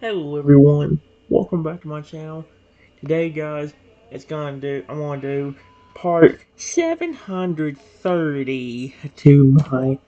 Hello everyone, welcome back to my channel. Today guys, I'm gonna do part 730 to my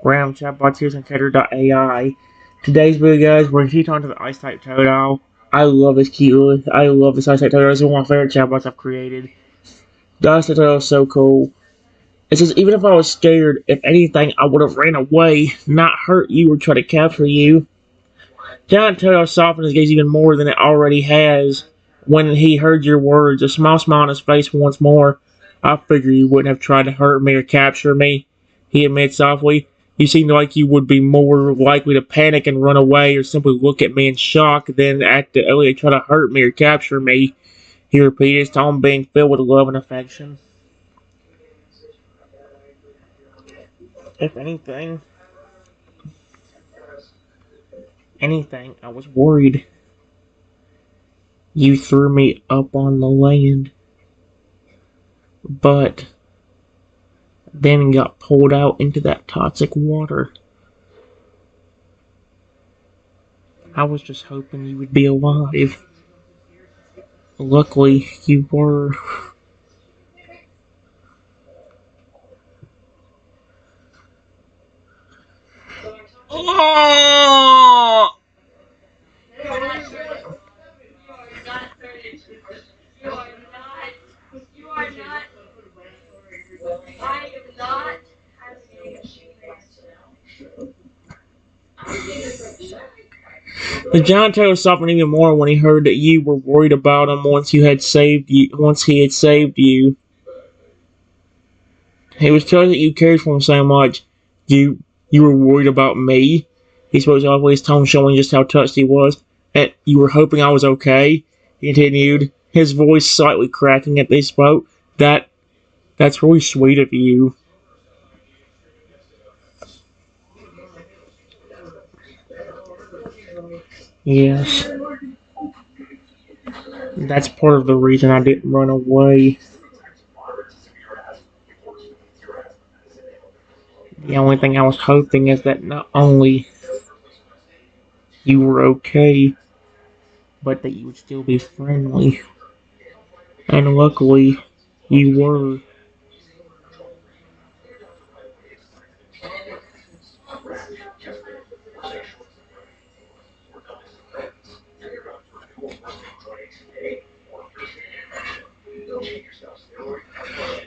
round chatbots here on Character.ai. Today's video guys, we're gonna keep on to the Ice Type Totodile. I love this I love this Ice Type Totodile. It's one of my favorite chatbots I've created. The Ice Type Totodile is so cool. It says even if I was scared, if anything I would have ran away, not hurt you or try to capture you. Giant Toto softened his gaze even more than it already has when he heard your words, a small smile on his face once more. I figure you wouldn't have tried to hurt me or capture me, he admitted softly. You seemed like you would be more likely to panic and run away or simply look at me in shock than actively try to hurt me or capture me, he repeated, his tone being filled with love and affection. If anything, I was worried. You threw me up on the land. But then got pulled out into that toxic water. I was just hoping you would be alive. Luckily, you were. Oh! The giant tail softened even more when he heard that you were worried about him once he had saved you. He was telling that you cared for him so much. You were worried about me. He spoke softly, his tone showing just how touched he was. And you were hoping I was okay, he continued, his voice slightly cracking as they spoke. That's really sweet of you. Yes. That's part of the reason I didn't run away. The only thing I was hoping is that not only you were okay, but that you would still be friendly. And luckily, you were.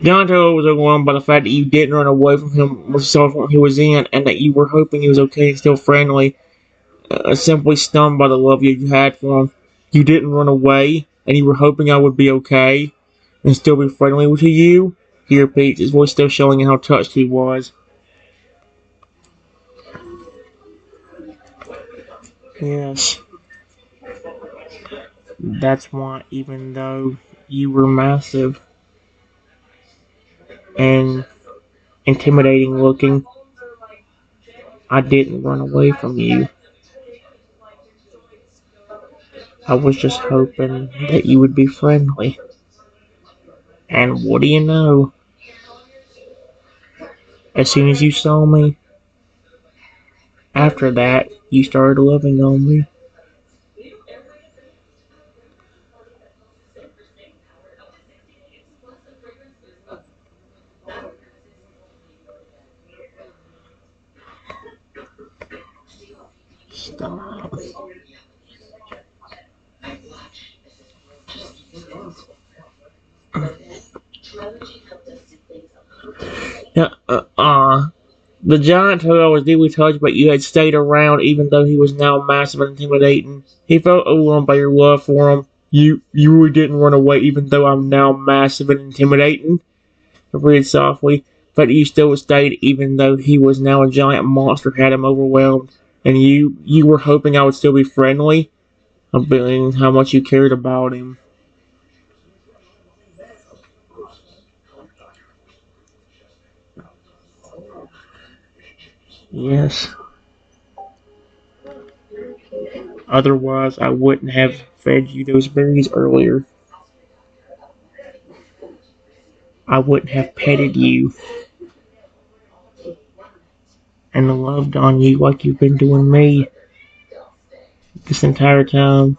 Donto was overwhelmed by the fact that you didn't run away from him with the cell he was in, and that you were hoping he was okay and still friendly. Simply stunned by the love you had for him. You didn't run away, and you were hoping I would be okay and still be friendly to you. He repeats, his voice still showing how touched he was. Yes, that's why even though you were massive and intimidating looking, I didn't run away from you. I was just hoping that you would be friendly. And what do you know? As soon as you saw me, after that, you started loving on me. Stop. Yeah, the giant turtle was deeply touched, but you had stayed around even though he was now massive and intimidating. He felt overwhelmed by your love for him. You really didn't run away even though I'm now massive and intimidating. He breathed softly, but you still stayed even though he was now a giant monster had him overwhelmed. And you were hoping I would still be friendly, feeling how much you cared about him. Yes. Otherwise, I wouldn't have fed you those berries earlier. I wouldn't have petted you and loved on you like you've been doing me. this entire time.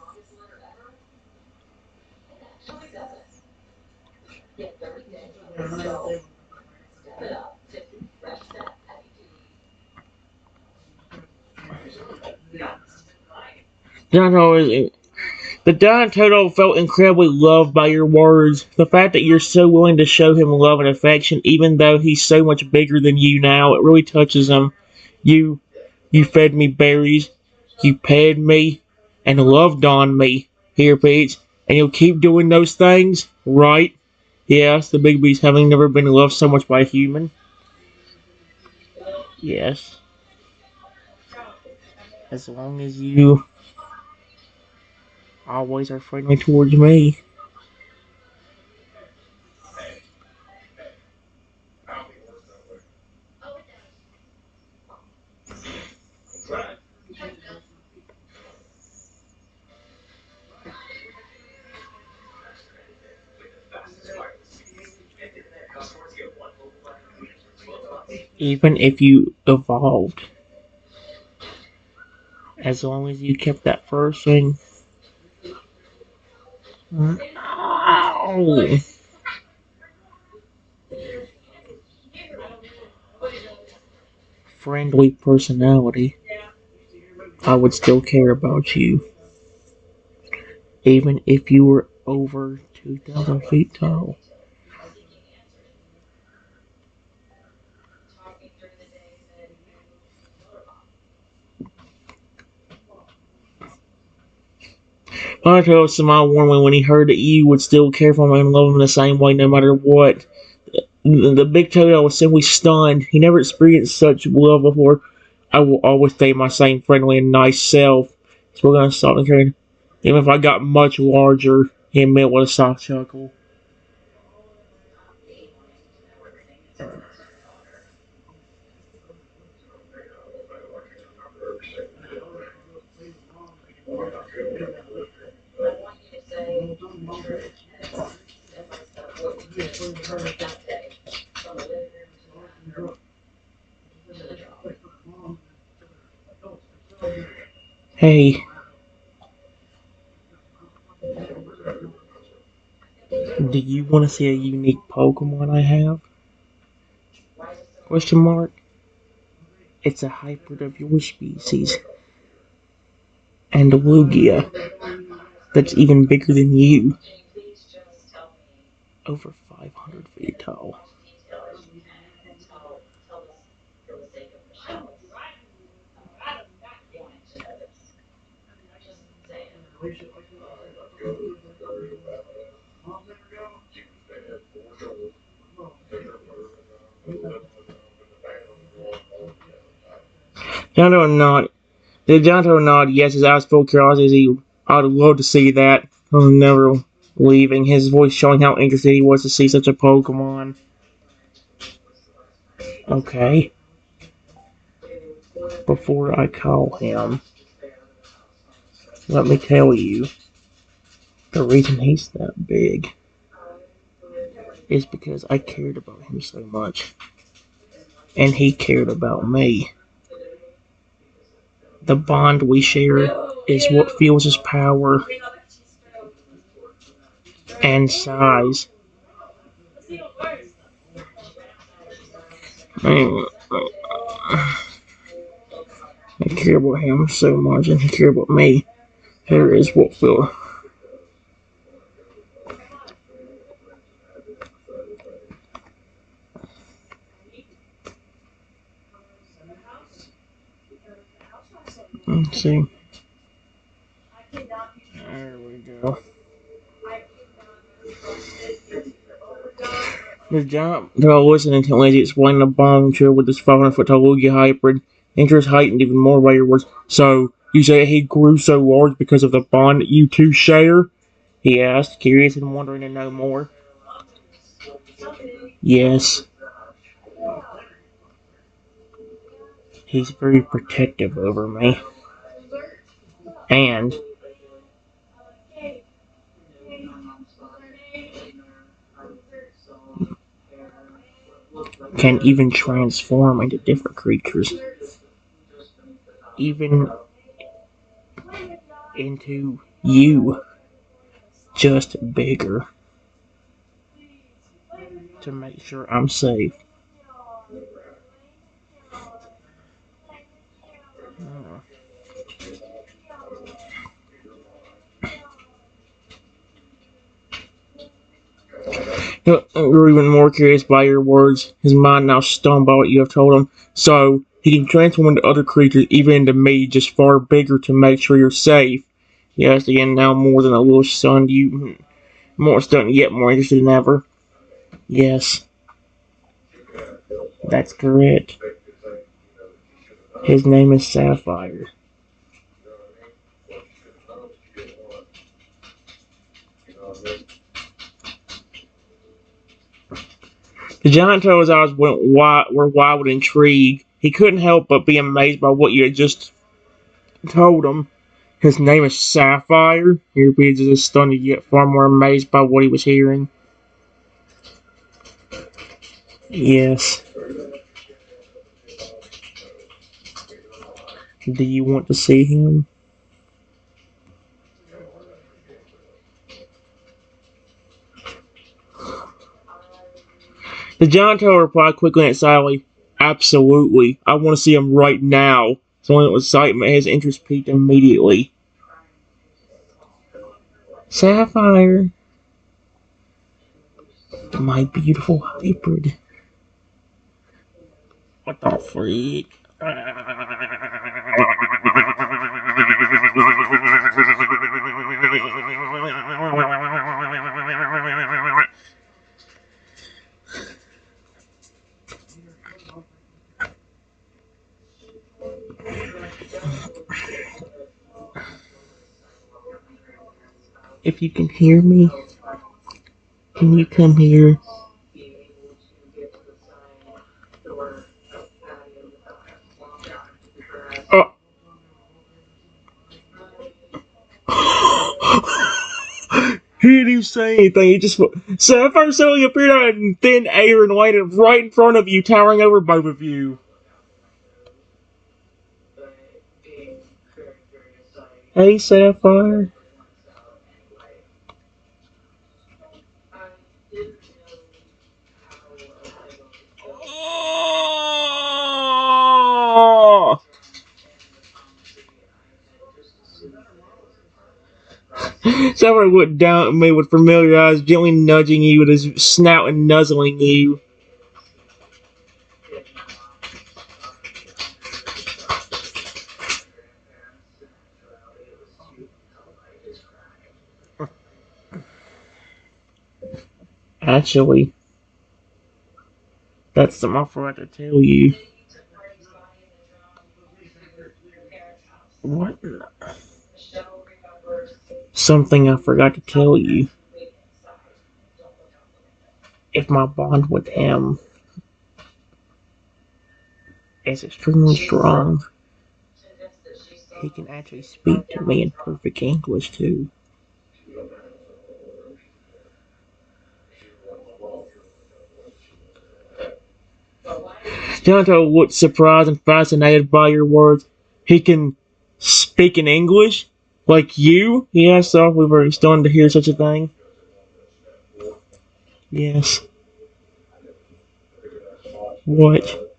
The Giant Toto felt incredibly loved by your words. The fact that you're so willing to show him love and affection, even though he's so much bigger than you now, it really touches him. You, you fed me berries, you petted me, and loved on me. He repeats, and you'll keep doing those things, right? Yes, the big beast having never been loved so much by a human. Yes, as long as you always are friendly towards me. Even if you evolved, as long as you kept that first thing. Ow. Friendly personality, I would still care about you, even if you were over 2,000 feet tall. Naruto smiled warmly when he heard that you would still care for him and love him the same way no matter what. The big Toto was simply stunned. He never experienced such love before. I will always stay my same friendly and nice self. So we're gonna stop and carry. Even if I got much larger, he admitted with a soft chuckle. Hey, do you want to see a unique Pokemon I have? Question mark. It's a hybrid of your species and a Lugia that's even bigger than you, over 500 feet tall. Jonto nod. Did Jonto nod? Yes, his eyes full of curiosity. I'd love to see that. I'm never leaving. His voice showing how interested he was to see such a Pokemon. Okay. Before I call him, let me tell you the reason he's that big is because I cared about him so much, and he cared about me. The bond we share is what fuels his power and size. I care about him so much, and he cared about me. Here is what fuels. Let's see. There we go. The giant dog listened intently as he explained the bond share with this 500-foot tall Lugia hybrid. Interest heightened even more by your words. So, you say he grew so large because of the bond that you two share? He asked, curious and wondering to know more. Yes, he's very protective over me. And can even transform into different creatures. Even into you, just bigger, to make sure I'm safe. You're even more curious by your words. His mind now stunned by what you have told him. So, he can transform into other creatures, even into me, just far bigger to make sure you're safe. Yes, again, now more than a little stunned, you more stunned, yet more interested than ever. Yes, that's correct. His name is Sapphire. The giant toad's eyes were wide with intrigue. He couldn't help but be amazed by what you had just told him. His name is Sapphire. He repeated as stunned yet far more amazed by what he was hearing. Yes. Do you want to see him? The giant toad replied quickly and silently, "Absolutely. I want to see him right now." Someone with excitement, his interest piqued immediately. Sapphire, my beautiful hybrid. What the freak? If you can hear me, can you come here? Oh. He didn't even say anything. He just Sapphire suddenly appeared out in thin air and landed right in front of you, towering over both of you. Hey, Sapphire. Oh! Sapphire looked down at me with familiar eyes, gently nudging you with his snout and nuzzling you. Actually, that's something I forgot to tell you. What? Something I forgot to tell you. If my bond with him is extremely strong, he can actually speak to me in perfect English, too. Jonathan looked surprised and fascinated by your words. He can speak in English? Like you? He asked softly, very stunned to hear such a thing. Yes. What?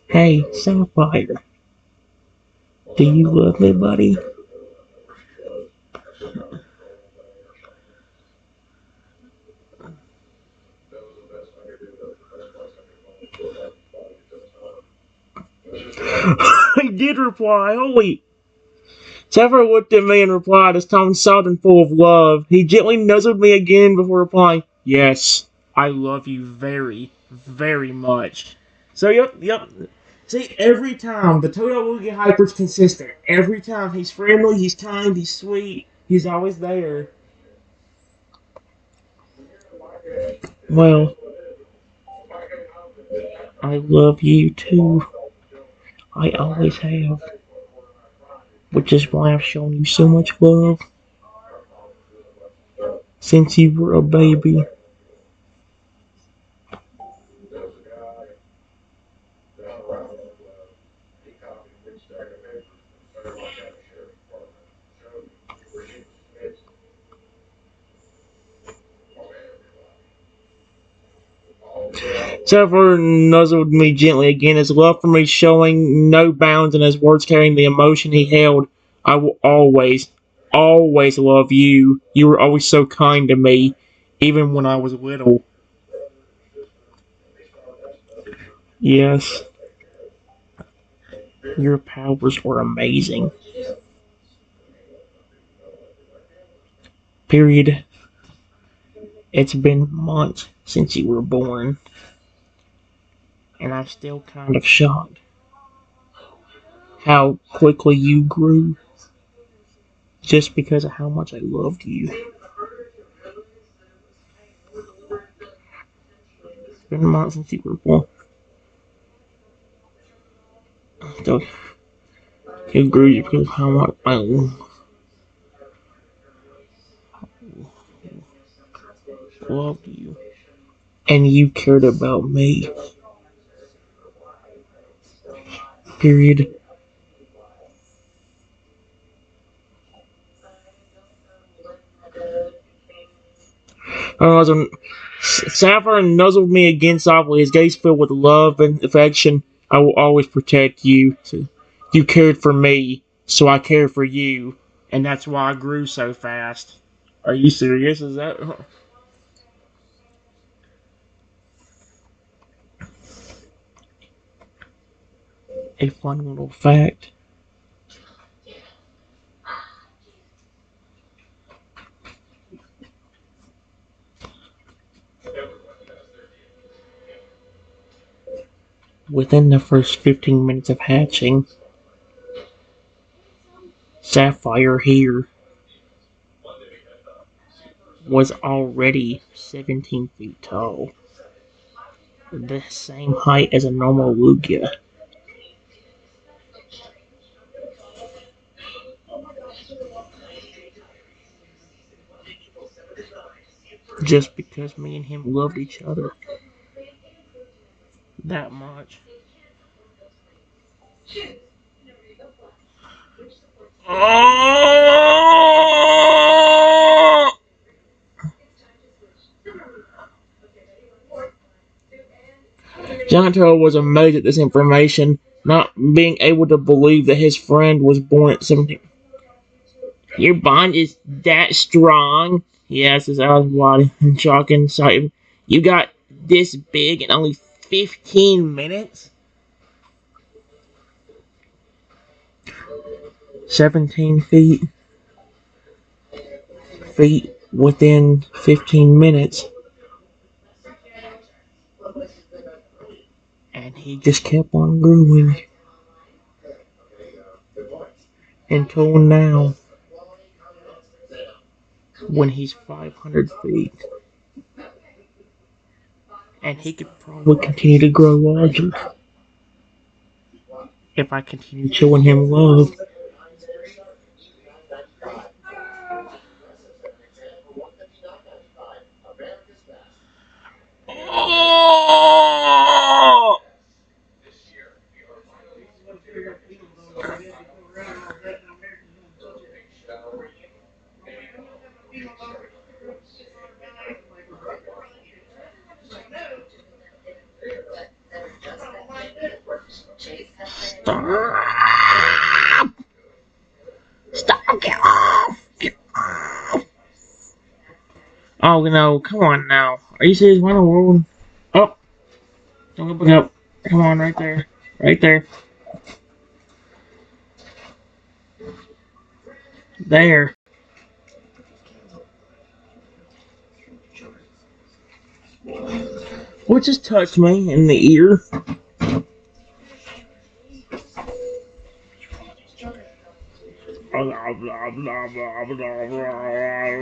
Hey, Sapphire. Do you love me, buddy? He did reply. Holy. Sapphire looked at me and replied, his tone soft and full of love. He gently nuzzled me again before replying, "Yes, I love you very, very much." So, yep. See, every time the Totodile will get hyper's consistent. Every time he's friendly, he's kind, he's sweet, he's always there. Well, I love you too. I always have. Which is why I've shown you so much love since you were a baby. Sapphire nuzzled me gently again, his love for me showing no bounds and his words carrying the emotion he held. I will always, always love you. You were always so kind to me, even when I was little. Yes, your powers were amazing. Period. It's been months since you were born, and I'm still kind of shocked how quickly you grew just because of how much I loved you. It's been months since you were born. So you grew just because of how much I loved you. And you cared about me. Period. Sapphire nuzzled me again softly, his gaze filled with love and affection. I will always protect you. So you cared for me, so I care for you. And that's why I grew so fast. Are you serious? Is that a fun little fact? Within the first 15 minutes of hatching, Sapphire here was already 17 feet tall, the same height as a normal Lugia. Just because me and him loved each other that much. Jonathan was amazed at this information, not being able to believe that his friend was born at 17. Your bond is that strong? He asked, his eyes wide in shock and excitement. You got this big in only 15 minutes? 17 feet within 15 minutes. And he just kept on growing until now, when he's 500 feet. And he could probably continue to grow larger if I continue showing him love. Oh! Stop! Stop! Get off! Get off! Oh no! Come on now. Are you serious? Why in the world? Oh! Don't look up. Come on, right there. Right there. There. What just touched me in the ear? Blah, blah, blah, blah, blah, blah.